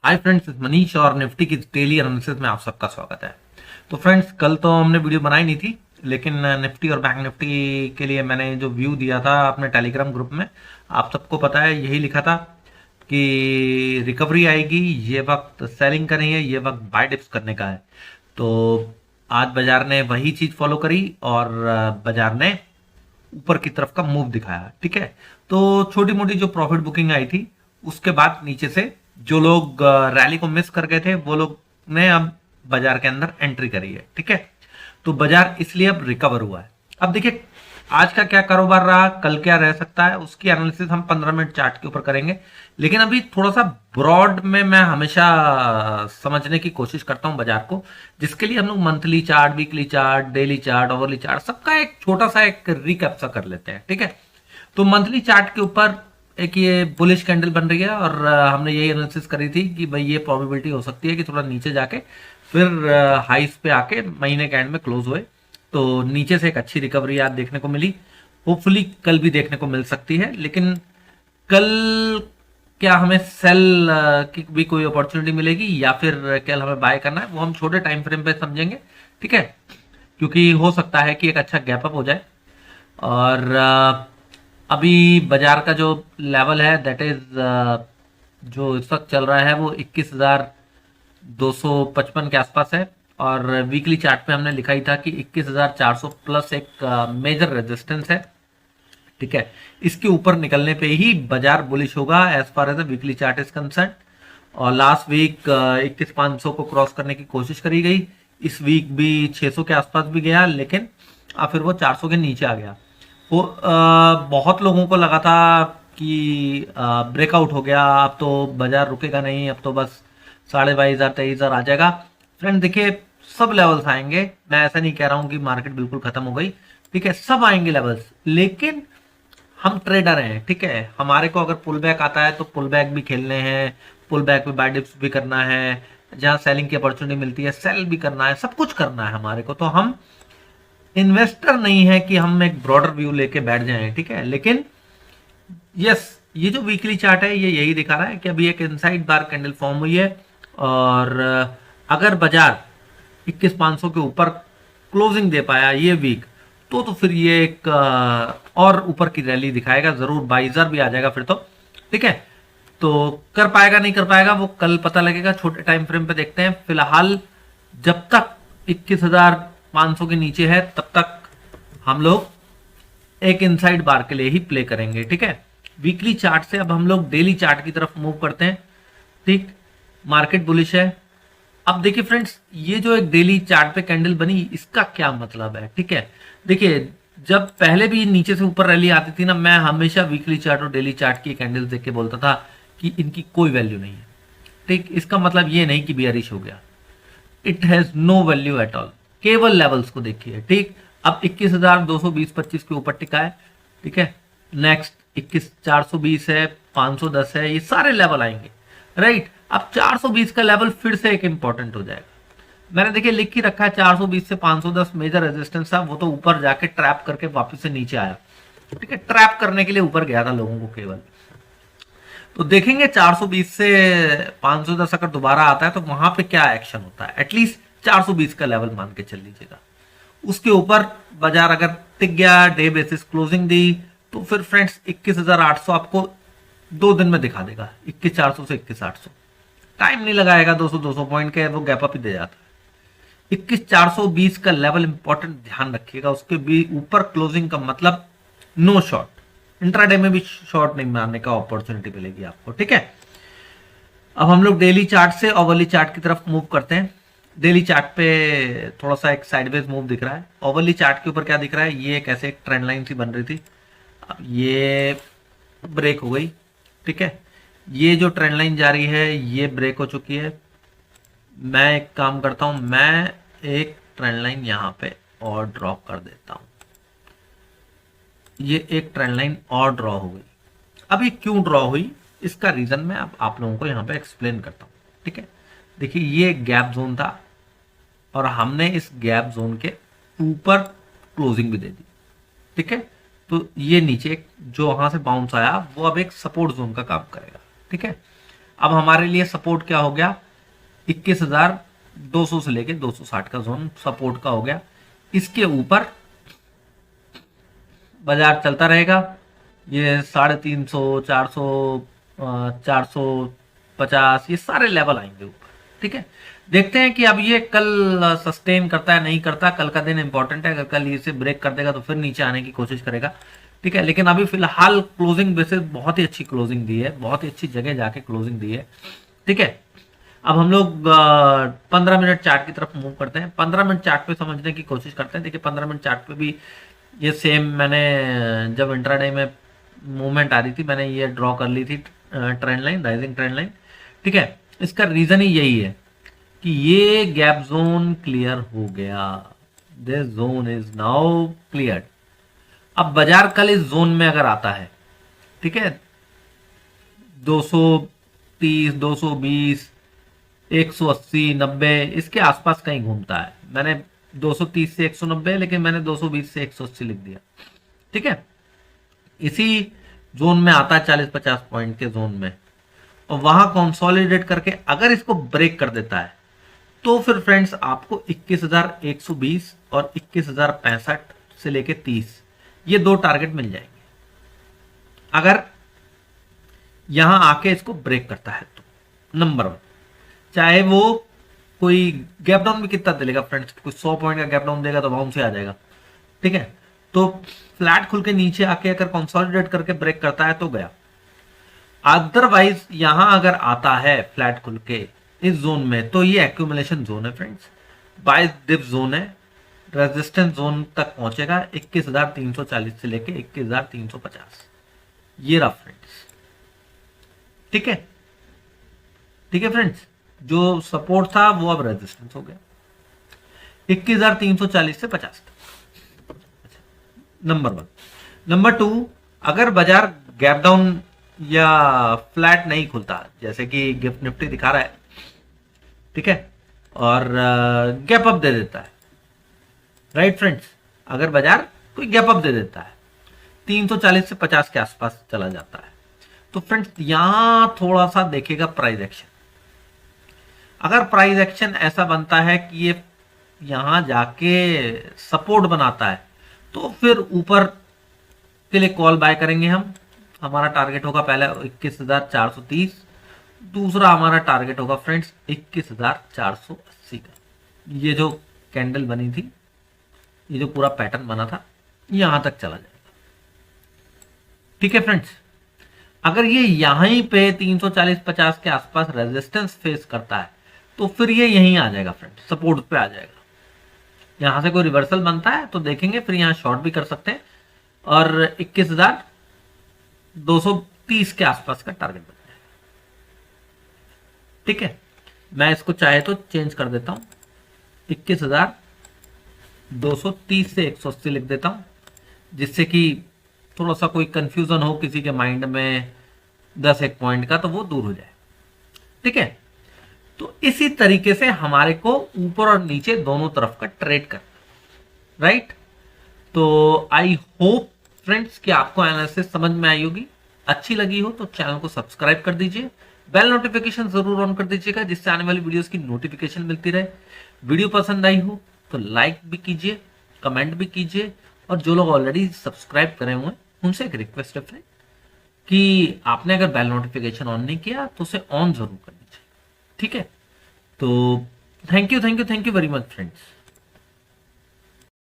Hi friends, Manish और Nifty की daily analysis में आप सबका स्वागत है। तो फ्रेंड्स, कल तो हमने वीडियो बनाई नहीं थी, लेकिन निफ्टी और बैंक निफ्टी के लिए मैंने जो व्यू दिया था अपने टेलीग्राम ग्रुप में, आप सबको पता है, यही लिखा था कि रिकवरी आएगी, ये वक्त सेलिंग करनी है, ये वक्त बाय डिप्स करने का है। तो आज बाजार ने वही चीज फॉलो करी और बाजार ने ऊपर की तरफ का मूव दिखाया। ठीक है, तो छोटी मोटी जो प्रॉफिट बुकिंग आई थी, उसके बाद नीचे से जो लोग रैली को मिस कर गए थे वो लोग ने अब बाजार के अंदर एंट्री करी है। ठीक है, तो बाजार इसलिए अब रिकवर हुआ है। अब देखिए आज का क्या कारोबार रहा, कल क्या रह सकता है, उसकी एनालिसिस हम 15 मिनट चार्ट के ऊपर करेंगे। लेकिन अभी थोड़ा सा ब्रॉड में मैं हमेशा समझने की कोशिश करता हूं बाजार को, जिसके लिए हम लोग monthly chart, weekly chart, daily chart, overly chart, सबका एक छोटा सा एक रिकैप सा कर लेते हैं। ठीक है, तो मंथली चार्ट के ऊपर एक ये बुलिश कैंडल बन रही है और हमने यही एनालिसिस करी थी कि भाई ये प्रोबेबिलिटी हो सकती है कि थोड़ा नीचे जाके फिर हाइस पे आके महीने के एंड में क्लोज हुए। तो नीचे से एक अच्छी रिकवरी आज देखने को मिली, होपफुली कल भी देखने को मिल सकती है। लेकिन कल क्या हमें सेल की भी कोई अपॉर्चुनिटी मिलेगी या फिर कल हमें बाय करना है, वो हम छोटे टाइम फ्रेम पे समझेंगे। ठीक है, क्योंकि हो सकता है कि एक अच्छा गैप अप हो जाए। और अभी बाजार का जो लेवल है दैट इज जो इस वक्त चल रहा है वो 21,255 के आसपास है। और वीकली चार्ट पे हमने लिखा ही था कि 21,400 प्लस एक मेजर रेजिस्टेंस है। ठीक है, इसके ऊपर निकलने पे ही बाजार बुलिश होगा as far as the weekly chart is concern. और लास्ट वीक 21,500 को क्रॉस करने की कोशिश करी गई, इस वीक भी 600 के आसपास भी गया, लेकिन फिर वो 400 के नीचे आ गया। वो बहुत लोगों को लगा था कि ब्रेकआउट हो गया, अब तो बाजार रुकेगा नहीं, अब तो बस 22,500 23,000 आ जाएगा। फ्रेंड देखिए, सब लेवल्स आएंगे, मैं ऐसा नहीं कह रहा हूं कि मार्केट बिल्कुल खत्म हो गई। ठीक है, सब आएंगे लेवल्स, लेकिन हम ट्रेडर हैं। ठीक है, हमारे को अगर पुल बैक आता है तो पुल बैक भी खेलने हैं, पुल बैक में बाय डिप्स भी करना है, जहां सेलिंग की अपॉर्चुनिटी मिलती है सेल भी करना है, सब कुछ करना है हमारे को। तो हम इन्वेस्टर नहीं है कि हम एक ब्रॉडर व्यू लेके बैठ जाएं। ठीक है, लेकिन यस, ये जो वीकली चार्ट है ये यही दिखा रहा है कि अभी एक इनसाइड बार कैंडल फॉर्म हुई है। और अगर बाजार 21,500 के ऊपर क्लोजिंग दे पाया ये वीक, तो फिर ये एक और ऊपर की रैली दिखाएगा, जरूर 22,000 भी आ जाएगा फिर तो। ठीक है, तो कर पाएगा नहीं कर पाएगा वो कल पता लगेगा, छोटे टाइम फ्रेम पे देखते हैं। फिलहाल जब तक 21,500 के नीचे है तब तक हम लोग एक इनसाइड बार के लिए ही प्ले करेंगे। ठीक है, वीकली चार्ट से अब हम लोग डेली चार्ट की तरफ मूव करते हैं। ठीक, मार्केट बुलिश है। अब देखिए फ्रेंड्स, ये जो एक डेली चार्ट पे कैंडल बनी, इसका क्या मतलब है। ठीक है, देखिए जब पहले भी नीचे से ऊपर रैली आती थी ना, मैं हमेशा वीकली चार्ट और डेली चार्ट की कैंडल देख के बोलता था कि इनकी कोई वैल्यू नहीं है। ठीक, इसका मतलब ये नहीं कि बियरिश हो गया, it has no value at all. केवल लेवल्स को देखिए। ठीक, अब 21,220-25 के ऊपर टिका है। ठीक है, नेक्स्ट 21,420 है, 510 है, ये सारे लेवल आएंगे। राइट, अब 420 का लेवल फिर से एक इंपॉर्टेंट हो जाएगा। मैंने देखिए लिख ही रखा है 420 से 510 मेजर रेजिस्टेंस था, वो तो ऊपर जाके ट्रैप करके वापस से नीचे आया। ठीक है, ट्रैप करने के लिए ऊपर गया था लोगों को केवल। तो देखेंगे 420 से 510 अगर दोबारा आता है तो वहां पे क्या एक्शन होता है। एटलीस्ट 420 का लेवल मान के चल लीजिएगा, उसके ऊपर बाजार अगर टिक गया, डे बेसिस क्लोजिंग दी, तो फिर फ्रेंड्स 21,800 आपको 2 दिन में दिखा देगा। 21,400 से 21,800 टाइम नहीं लगाएगा, 200 पॉइंट के वो गैप अप ही दे जाता है। 21,420 का लेवल इंपॉर्टेंट, ध्यान रखिएगा, उसके भी ऊपर क्लोजिंग का मतलब नो शॉर्ट, इंट्राडे में भी शॉर्ट नहीं मारने का अपॉर्चुनिटी मिलेगी आपको। ठीक है, अब हम लोग डेली चार्ट से ओवरली चार्ट की तरफ मूव करते हैं। डेली चार्ट पे थोड़ा सा एक साइडवेज मूव दिख रहा है। ओवरली चार्ट के ऊपर क्या दिख रहा है, ये एक ऐसे एक ट्रेंड लाइन सी बन रही थी, अब ये ब्रेक हो गई। ठीक है, ये जो ट्रेंड लाइन जा रही है ये ब्रेक हो चुकी है। मैं एक काम करता हूं, मैं एक ट्रेंड लाइन यहां पे और ड्रॉ कर देता हूं। ये एक ट्रेंड लाइन और ड्रॉ हो गई। अब ये क्यों ड्रॉ हुई, इसका रीजन मैं अब आप लोगों को यहां पे एक्सप्लेन करता हूं। ठीक है, देखिए ये गैप जोन था और हमने इस गैप जोन के ऊपर क्लोजिंग भी दे दी। ठीक है, तो ये नीचे जो वहां से बाउंस आया वो अब एक सपोर्ट जोन का काम करेगा। ठीक है, अब हमारे लिए सपोर्ट क्या हो गया, 21,200 से लेके 260 का जोन सपोर्ट का हो गया। इसके ऊपर बाजार चलता रहेगा, ये 350, 400, 450 ये सारे लेवल आएंगे ऊपर। ठीक है, देखते हैं कि अब ये कल सस्टेन करता है नहीं करता। कल का दिन इंपॉर्टेंट है, अगर कल इसे ब्रेक कर देगा तो फिर नीचे आने की कोशिश करेगा। ठीक है, लेकिन अभी फिलहाल क्लोजिंग बेसिस बहुत ही अच्छी क्लोजिंग दी है, बहुत ही अच्छी जगह जाके क्लोजिंग दी है। ठीक है, अब हम लोग 15 मिनट चार्ट की तरफ मूव करते हैं। 15 मिनट चार्ट पे समझने की कोशिश करते हैं। देखिए 15 मिनट चार्ट पे भी ये सेम मैंने जब इंट्राडे में मूवमेंट आ रही थी मैंने ये ड्रॉ कर ली थी trend line, rising trend line. ठीक है, इसका रीजन ही यही है कि ये गैप जोन क्लियर हो गया, this zone is now clear. अब बाजार कल इस जोन में अगर आता है, ठीक है, 230, 220, 180, 90 इसके आसपास कहीं घूमता है। मैंने 230 से 190, लेकिन मैंने 220 से 180 लिख दिया। ठीक है, इसी जोन में आता है 40-50 पॉइंट के जोन में, और वहां कंसोलिडेट करके अगर इसको ब्रेक कर देता है तो फिर फ्रेंड्स आपको 21,120 और 21,065 से लेके 30 ये दो टारगेट मिल जाएंगे अगर यहां आके इसको ब्रेक करता है तो। नंबर 1, चाहे वो कोई गैप डाउन भी कितना देगा फ्रेंड्स, कोई 100 पॉइंट का गैप डाउन देगा तो बाउंस से आ जाएगा। ठीक है, तो फ्लैट खुल के नीचे आके अगर कंसोलिडेट करके ब्रेक करता है तो गया। अदरवाइज यहां अगर आता है फ्लैट खुल के इस जोन में तो ये एक्यूमुलेशन जोन है फ्रेंड्स, बाय डिप जोन है, रेजिस्टेंस जोन तक पहुंचेगा 21,340 से लेके 21,350 ये रहा फ्रेंड्स। ठीक है, ठीक है फ्रेंड्स, जो सपोर्ट था वो अब रेजिस्टेंस हो गया 21,340 से 50 तक। नंबर 1। नंबर 2, अगर बाजार गैप डाउन या फ्लैट नहीं खुलता जैसे कि गिफ्ट निफ्टी दिखा रहा है, ठीक है, और गैप अप दे देता है, राइट फ्रेंड्स, अगर बाजार कोई गैप अप दे देता है 340 से 50 के आसपास चला जाता है तो फ्रेंड्स यहां थोड़ा सा देखेगा प्राइस एक्शन। अगर प्राइस एक्शन ऐसा बनता है कि ये यहां जाके सपोर्ट बनाता है तो फिर ऊपर के लिए कॉल बाय करेंगे हम। हमारा टारगेट होगा पहले 21,430, दूसरा हमारा टारगेट होगा फ्रेंड्स 21,480 का। ये जो कैंडल बनी थी, ये जो पूरा पैटर्न बना था, यहां तक चला जाएगा। ठीक है फ्रेंड्स, अगर ये यहीं पे 340-50 के आसपास रेजिस्टेंस फेस करता है तो फिर ये यहीं आ जाएगा फ्रेंड्स, सपोर्ट पे आ जाएगा। यहां से कोई रिवर्सल बनता है तो देखेंगे, फिर यहां शॉर्ट भी कर सकते हैं और 21,230 के आसपास का टारगेट बन जाएगा। ठीक है, मैं इसको चाहे तो चेंज कर देता हूं, 21,230 से 180 लिख देता हूं, जिससे कि थोड़ा सा कोई कंफ्यूजन हो किसी के माइंड में 10-1 पॉइंट का तो वो दूर हो जाए। ठीक है, तो इसी तरीके से हमारे को ऊपर और नीचे दोनों तरफ का ट्रेड करना, राइट। तो आई होप फ्रेंड्स कि आपको एनालिसिस समझ में आई होगी। अच्छी लगी हो तो चैनल को सब्सक्राइब कर दीजिए, बेल नोटिफिकेशन जरूर ऑन कर दीजिएगा जिससे आने वाली वीडियोस की नोटिफिकेशन मिलती रहे। वीडियो पसंद आई हो तो लाइक भी कीजिए, कमेंट भी कीजिए, और जो लोग ऑलरेडी सब्सक्राइब करे हुए हैं उनसे एक रिक्वेस्ट है फ्रेंड कि आपने अगर बेल नोटिफिकेशन ऑन नहीं किया तो उसे ऑन जरूर कर दीजिए। ठीक है, तो thank you very much friends.